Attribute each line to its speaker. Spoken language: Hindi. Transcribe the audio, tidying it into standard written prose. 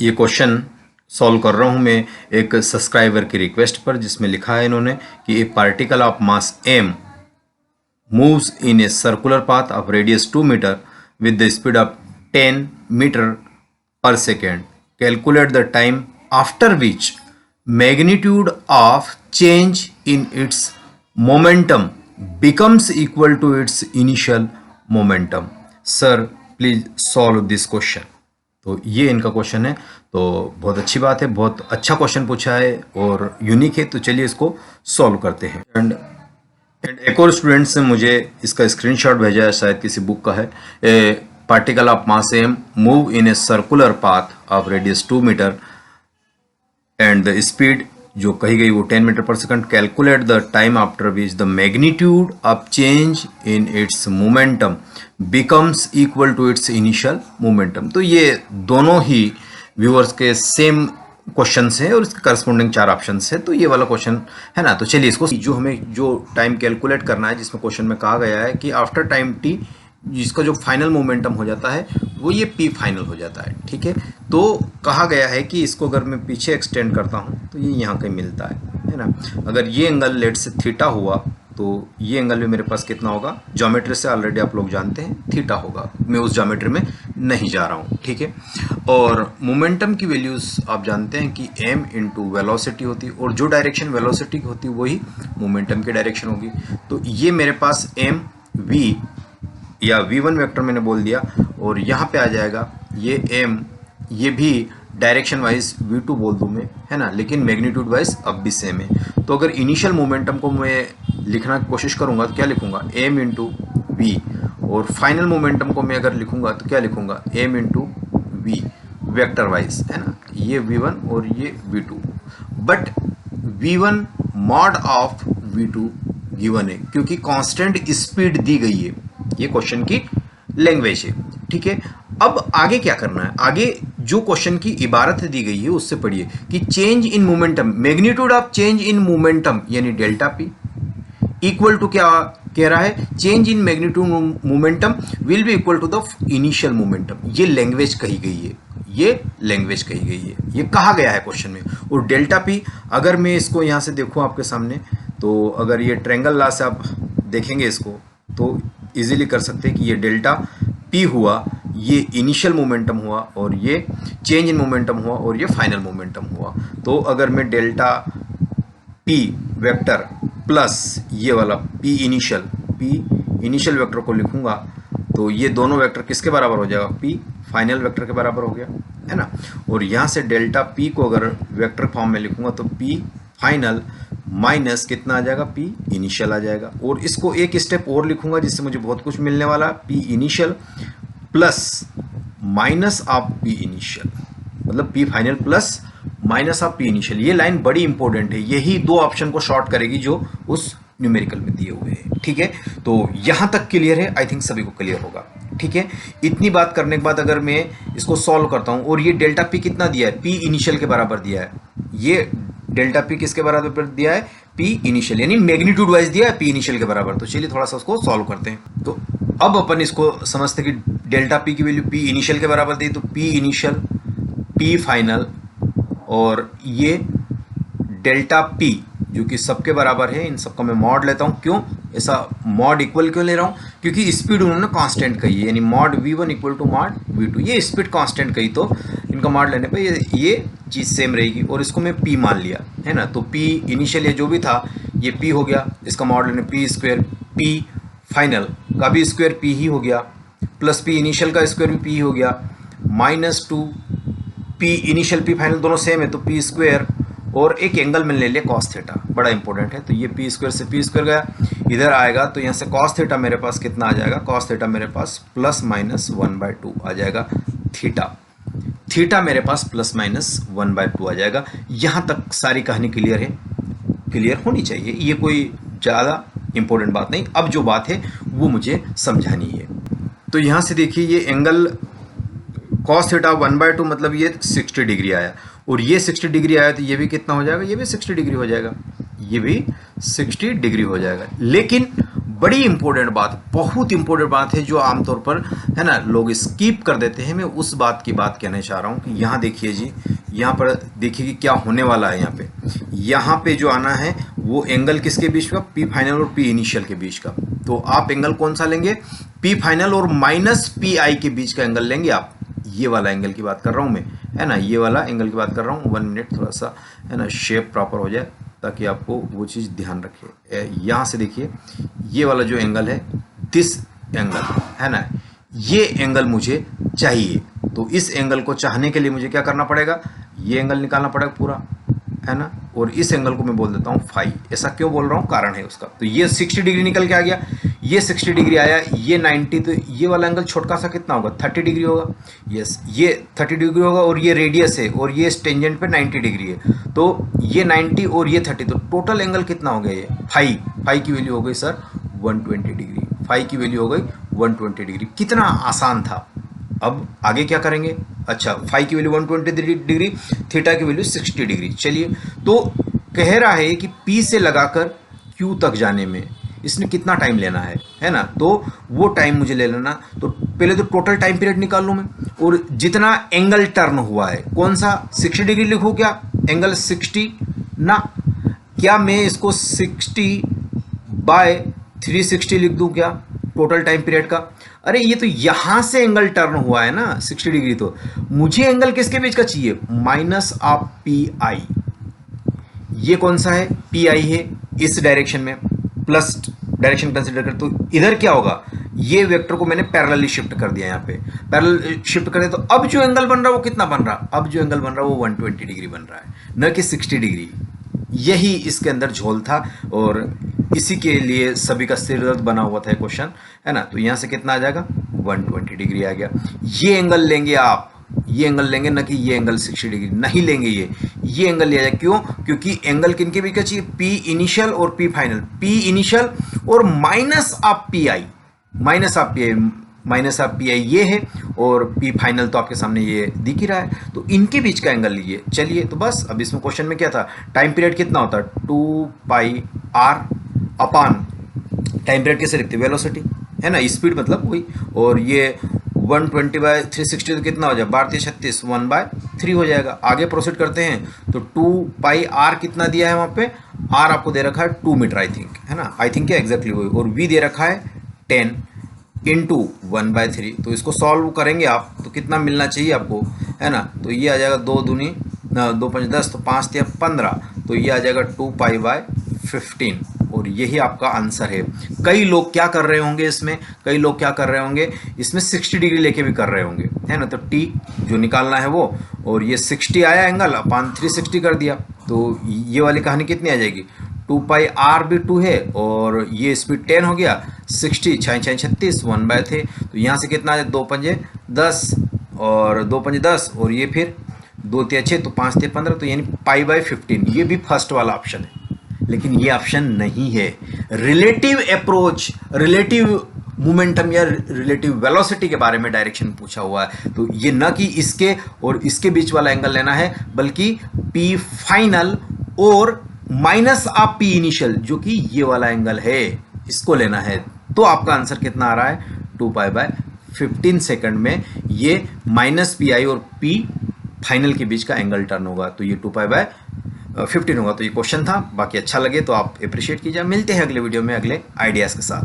Speaker 1: ये क्वेश्चन सॉल्व कर रहा हूँ मैं एक सब्सक्राइबर की रिक्वेस्ट पर, जिसमें लिखा है इन्होंने कि ए particle of mass m moves in a circular path of radius 2 meter with the speed of 10 meter per second. Calculate the time after which magnitude of change in its momentum becomes equal to its initial momentum. Sir, please solve this question. तो ये इनका क्वेश्चन है। तो बहुत अच्छी बात है, बहुत अच्छा क्वेश्चन पूछा है और यूनिक है। तो चलिए इसको सॉल्व करते हैं। एंड एक और स्टूडेंट्स ने मुझे इसका स्क्रीनशॉट भेजा है, शायद किसी बुक का है। A particle of mass m move in a circular path of radius 2 metre and the speed जो कही गई वो 10 मीटर पर second. Calculate the time after which the magnitude of change in its momentum becomes equal to its initial momentum. तो ये दोनों ही व्यूअर्स के सेम क्वेश्चन है और इसके करस्पॉन्डिंग 4 ऑप्शन है। तो ये वाला क्वेश्चन है ना। तो चलिए इसको जो हमें जो टाइम कैलकुलेट करना है, जिसमें क्वेश्चन में कहा गया है कि आफ्टर टाइम t जिसका जो फाइनल मोमेंटम हो जाता है वो ये p फाइनल हो जाता है। ठीक है, तो कहा गया है कि इसको अगर मैं पीछे एक्सटेंड करता हूँ तो ये यहाँ कहीं मिलता है ना। अगर ये एंगल लेट से थीटा हुआ तो ये एंगल भी मेरे पास कितना होगा, ज्योमेट्री से ऑलरेडी आप लोग जानते हैं थीटा होगा। मैं उस ज्योमेट्री में नहीं जा रहा हूँ। ठीक है, और मोमेंटम की वैल्यूज आप जानते हैं कि m इंटू वेलोसिटी होती है और जो डायरेक्शन वेलोसिटी की होती है वही मोमेंटम की डायरेक्शन होगी। तो ये मेरे पास m v या v1 वेक्टर मैंने बोल दिया और यहाँ पे आ जाएगा ये m, ये भी डायरेक्शन वाइज v2 बोल दूँ मैं, है ना, लेकिन मैग्नीट्यूड वाइज अब भी सेम है। तो अगर इनिशियल मोमेंटम को मैं लिखना की कोशिश करूँगा तो क्या लिखूँगा, m इंटू वी, और फाइनल मोमेंटम को मैं अगर लिखूँगा तो क्या लिखूँगा, m into v vector wise, है ना। ये v1 और ये v2, but v1 mod of v2 given है क्योंकि कांस्टेंट स्पीड दी गई है। ये क्वेश्चन की लैंग्वेज है। ठीक है, अब आगे क्या करना है, आगे जो क्वेश्चन की इबारत दी गई है उससे पढ़िए कि change in momentum, magnitude of change in momentum यानी डेल्टा पी इक्वल टू क्या कह रहा है, change in magnitude momentum will be equal to the initial momentum. ये लैंग्वेज कही गई है, ये लैंग्वेज कही गई है, ये कहा गया है क्वेश्चन में। और डेल्टा पी अगर मैं इसको यहाँ से देखूँ आपके सामने, तो अगर ये ट्रायंगल लॉ से आप देखेंगे इसको तो इजीली कर सकते हैं कि ये डेल्टा पी हुआ, ये इनिशियल मोमेंटम हुआ और ये चेंज इन मोमेंटम हुआ और ये फाइनल मोमेंटम हुआ। तो अगर मैं डेल्टा पी वेक्टर प्लस ये वाला पी इनिशियल वेक्टर को लिखूंगा तो ये दोनों वेक्टर किसके बराबर हो जाएगा, पी फाइनल वेक्टर के बराबर हो गया, है ना। और यहाँ से डेल्टा पी को अगर वेक्टर फॉर्म में लिखूंगा तो पी फाइनल माइनस कितना आ जाएगा, पी इनिशियल आ जाएगा। और इसको एक स्टेप और लिखूंगा जिससे मुझे बहुत कुछ मिलने वाला, P initial plus minus of P initial, मतलब P final plus minus of P initial. ये लाइन बड़ी इंपॉर्टेंट है, यही 2 ऑप्शन को शॉर्ट करेगी जो उस न्यूमेरिकल में दिए हुए हैं। ठीक है, तो यहां तक क्लियर है, आई थिंक सभी को क्लियर होगा। ठीक है, इतनी बात करने के बाद अगर मैं इसको सॉल्व करता हूं और ये डेल्टा पी कितना दिया है, पी इनिशियल के बराबर दिया है। ये डेल्टा पी किसके बराबर दिया है, पी इनिशियल, यानी मैग्नीट्यूड वाइज दिया है पी इनिशियल के बराबर। तो चलिए थोड़ा सा उसको सॉल्व करते हैं। तो अब अपन इसको समझते कि डेल्टा पी की वैल्यू पी इनिशियल के बराबर दी, तो पी इनिशियल पी फाइनल और ये डेल्टा पी जो कि सबके बराबर है, इन सबका मैं मॉड लेता हूं। क्यों ऐसा मॉड इक्वल क्यों ले रहा हूं, क्योंकि स्पीड उन्होंने कांस्टेंट कही है, यानी mod v1 equal to mod v2। ये स्पीड कांस्टेंट कही तो इनका मॉड लेने पे ये चीज़ सेम रहेगी और इसको मैं p मान लिया, है ना। तो p इनिशियल ये जो भी था ये p हो गया, इसका मॉड लेने p स्क्वायर, p फाइनल का भी स्क्वायर p ही हो गया, प्लस p इनिशियल का स्क्वायर भी p हो गया, minus 2 p initial p final दोनों सेम है तो p स्क्वायर, और एक एंगल मैंने ले लिया कॉस थीटा, बड़ा इंपॉर्टेंट है। तो ये पी स्क्वायर से पी स्क्वायर गया, इधर आएगा तो यहाँ से कॉस थीटा मेरे पास कितना आ जाएगा, कॉस थीटा मेरे पास प्लस माइनस 1/2 आ जाएगा। थीटा मेरे पास प्लस माइनस 1/2 आ जाएगा। यहाँ तक सारी कहानी क्लियर है, क्लियर होनी चाहिए, ये कोई ज़्यादा इंपॉर्टेंट बात नहीं। अब जो बात है वो मुझे समझानी है। तो यहाँ से देखिए ये एंगल कॉस थीटा 1/2 मतलब ये 60 डिग्री आया और ये 60 डिग्री आया तो ये भी कितना हो जाएगा, ये भी 60 डिग्री हो जाएगा, ये भी 60 डिग्री हो जाएगा। लेकिन बड़ी इंपॉर्टेंट बात, बहुत इंपॉर्टेंट बात है जो आमतौर पर है ना लोग स्किप कर देते हैं। मैं उस बात की बात कहना चाह रहा हूँ कि यहाँ देखिए जी, यहाँ पर देखिए कि क्या होने वाला है। यहाँ पे जो आना है वो एंगल किसके बीच का, पी फाइनल और पी इनिशियल के बीच का। तो आप एंगल कौन सा लेंगे, पी फाइनल और माइनस पी आई के बीच का एंगल लेंगे आप। ये वाला एंगल की बात कर रहा हूँ मैं, है ना, ये वाला एंगल की बात कर रहा हूँ। 1 मिनट, थोड़ा सा है ना शेप प्रॉपर हो जाए ताकि आपको वो चीज़ ध्यान रखे। यहाँ से देखिए ये वाला जो एंगल है, दिस एंगल है ना, ये एंगल मुझे चाहिए। तो इस एंगल को चाहने के लिए मुझे क्या करना पड़ेगा, ये एंगल निकालना पड़ेगा पूरा, है ना, और इस एंगल को मैं बोल देता हूँ फाई। ऐसा क्यों बोल रहा हूँ, कारण है उसका। तो ये 60 डिग्री निकल के आ गया, ये 60 डिग्री आया, ये 90, तो ये वाला एंगल छोटका सा कितना होगा, 30 डिग्री होगा। यस, ये 30 डिग्री होगा और ये रेडियस है और ये टेंजेंट पे 90 डिग्री है। तो ये 90 और ये 30, तो टोटल एंगल कितना हो गया, ये फाई की वैल्यू हो गई सर 120 डिग्री। फाई की वैल्यू हो गई 120 डिग्री। कितना आसान था। अब आगे क्या करेंगे, अच्छा फाई की वैल्यू 120 डिग्री, थीटा की वैल्यू 60 डिग्री। चलिए, तो कह रहा है कि P से लगाकर Q तक जाने में इसने कितना टाइम लेना है ना। तो वो टाइम मुझे ले लेना, तो पहले तो टोटल टाइम पीरियड निकाल लूँ मैं, और जितना एंगल टर्न हुआ है, कौन सा 60 डिग्री लिखूँ क्या, एंगल 60 ना, क्या मैं इसको 60 बाय 360 लिख दूँ क्या, टोटल टाइम पीरियड का। अरे ये तो यहां से एंगल टर्न हुआ है ना 60 डिग्री, तो मुझे एंगल किसके बीच का चाहिए, माइनस ऑफ पी आई। ये कौन सा है, पी आई है, इस डायरेक्शन में प्लस डायरेक्शन कंसीडर कर, तो इधर क्या होगा, ये वेक्टर को मैंने पैरेलली शिफ्ट कर दिया, यहाँ पे पैरेलल शिफ्ट कर दिया। तो अब जो एंगल बन रहा है वो कितना बन रहा, अब जो एंगल बन रहा है वो 120 डिग्री बन रहा है, न कि 60 डिग्री। यही इसके अंदर झोल था और इसी के लिए सभी का सिर दर्द बना हुआ था क्वेश्चन, है ना। तो यहाँ से कितना आ जाएगा, 120 डिग्री आ गया। ये एंगल लेंगे आप, ये एंगल लेंगे, ना कि ये एंगल 60 डिग्री नहीं लेंगे, ये एंगल लिया जाए। क्यों, क्योंकि एंगल किनके बीच का चाहिए, पी इनिशियल और पी फाइनल, पी इनिशियल और minus of P I, minus of P I, minus of P I ये है, और पी फाइनल तो आपके सामने ये दिख ही रहा है, तो इनके बीच का एंगल लीजिए। चलिए, तो बस अब इसमें क्वेश्चन में क्या था, टाइम पीरियड कितना होता है, 2 पाई आर अपान टाइम पीरियड कैसे लिखते हैं, वेलोसिटी, है ना, स्पीड मतलब वही, और ये 120 बाय 360 तो कितना हो जाएगा, 12×36 1/3 हो जाएगा। आगे प्रोसीड करते हैं, तो 2 पाई आर कितना दिया है वहाँ पे, आर आपको दे रखा है 2 मीटर आई थिंक, है ना, आई थिंक क्या एग्जैक्टली वही, और वी दे रखा है 10 इंटू 1/3। तो इसको सॉल्व करेंगे आप तो कितना मिलना चाहिए आपको, है ना। तो ये आ जाएगा 2 दूनी 2 5 10, तो 5 3 15, तो ये आ जाएगा 2 पाई बाय 15, और यही आपका आंसर है। कई लोग क्या कर रहे होंगे इसमें, कई लोग क्या कर रहे होंगे इसमें 60 डिग्री लेके भी कर रहे होंगे, है ना। तो टी जो निकालना है वो, और ये 60 आया एंगल अपान 360 कर दिया, तो ये वाली कहानी कितनी आ जाएगी, 2 पाई आर भी 2 है, और ये स्पीड 10 हो गया, 60 6 6 36 1/3। तो यहाँ से कितना आ जाए, 2 5 10 और 2 5 10, और ये फिर 2 3 6, तो 5 3 15, तो यानी पाई बाय 15। ये भी फर्स्ट वाला ऑप्शन है, लेकिन ये ऑप्शन नहीं है। रिलेटिव अप्रोच, रिलेटिव मोमेंटम या रिलेटिव वेलोसिटी के बारे में डायरेक्शन पूछा हुआ है, तो ये न कि इसके और इसके बीच वाला एंगल लेना है, बल्कि पी फाइनल और माइनस ऑफ पी इनिशियल, जो कि ये वाला एंगल है, इसको लेना है। तो आपका आंसर कितना आ रहा है, 2 पाई बाय 15 सेकंड में ये माइनस पी आई और पी फाइनल के बीच का एंगल टर्न होगा, तो ये 2 पाई बाय 15 होगा। तो ये क्वेश्चन था, बाकी अच्छा लगे तो आप अप्रिशिएट कीजिए। मिलते हैं अगले वीडियो में अगले आइडियाज़ के साथ।